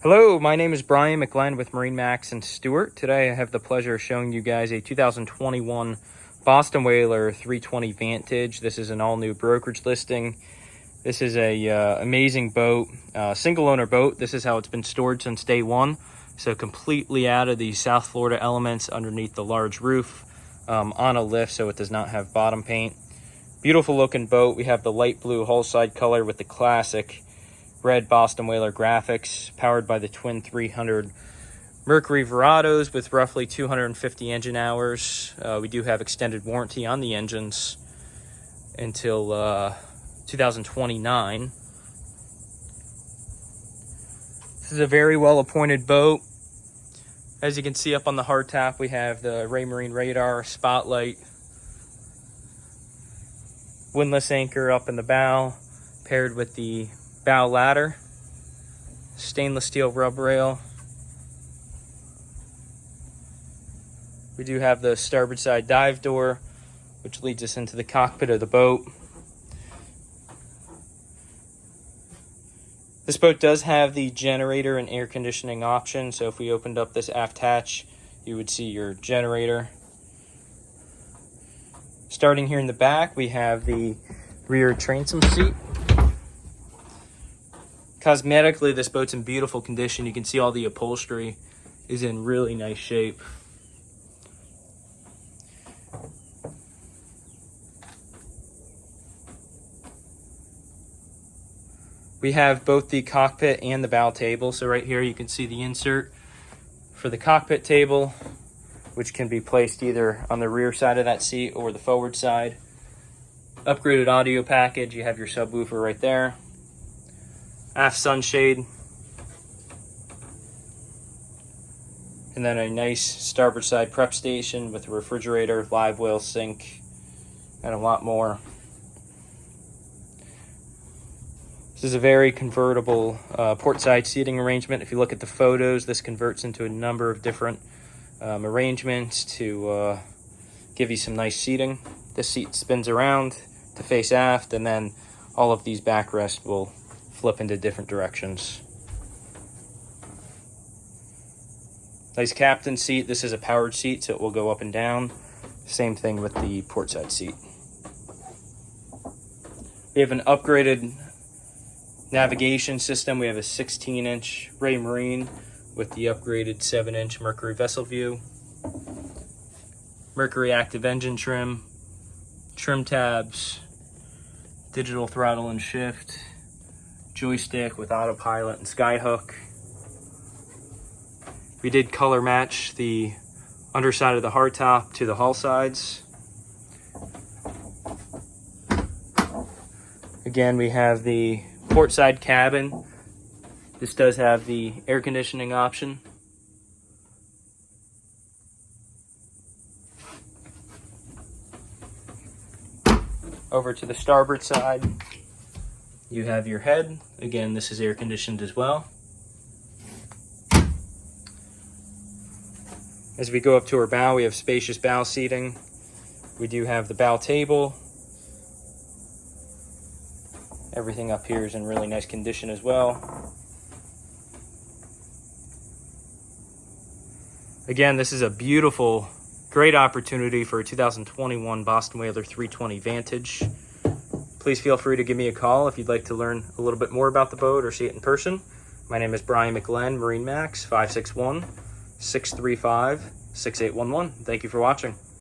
Hello, my name is Brian McGlenn with MarineMax and Stuart. Today I have the pleasure of showing you guys a 2021 Boston Whaler 320 Vantage. This is an all-new brokerage listing. This is a amazing boat, single owner boat. This is how it's been stored since day one. So completely out of the South Florida elements underneath the large roof, on a lift, so it does not have bottom paint. Beautiful looking boat. We have the light blue hull side color with the classic red Boston Whaler graphics, powered by the twin 300 Mercury Verados with roughly 250 engine hours. We do have extended warranty on the engines until 2029. This is a very well appointed boat. As you can see up on the hardtop, we have the Raymarine radar, spotlight, windlass anchor up in the bow, paired with the bow ladder, stainless steel rub rail. We do have the starboard side dive door, which leads us into the cockpit of the boat. This boat does have the generator and air conditioning option, so if we opened up this aft hatch, you would see your generator. Starting here in the back, we have the rear transom seat. Cosmetically, this boat's in beautiful condition. You can see all the upholstery is in really nice shape. We have both the cockpit and the bow table. So right here you can see the insert for the cockpit table, which can be placed either on the rear side of that seat or the forward side. Upgraded audio package. You have your subwoofer right there. Aft sunshade, and then a nice starboard side prep station with a refrigerator, live well sink, and a lot more. This is a very convertible port side seating arrangement. If you look at the photos, this converts into a number of different arrangements to give you some nice seating. This seat spins around to face aft, and then all of these backrests will flip into different directions. Nice captain seat. This is a powered seat, so it will go up and down. Same thing with the port side seat. We have an upgraded navigation system. We have a 16-inch Raymarine with the upgraded 7-inch Mercury vessel view. Mercury active engine trim, trim tabs, digital throttle and shift, joystick with autopilot and skyhook. We did color match the underside of the hardtop to the hull sides. Again, we have the port side cabin. This does have the air conditioning option. Over to the starboard side, you have your head. Again, this is air conditioned as well. As we go up to our bow, we have spacious bow seating. We do have the bow table. Everything up here is in really nice condition as well. Again, this is a beautiful, great opportunity for a 2021 Boston Whaler 320 Vantage. Please feel free to give me a call if you'd like to learn a little bit more about the boat or see it in person. My name is Brian McGlenn, MarineMax, 561-635-6811. Thank you for watching.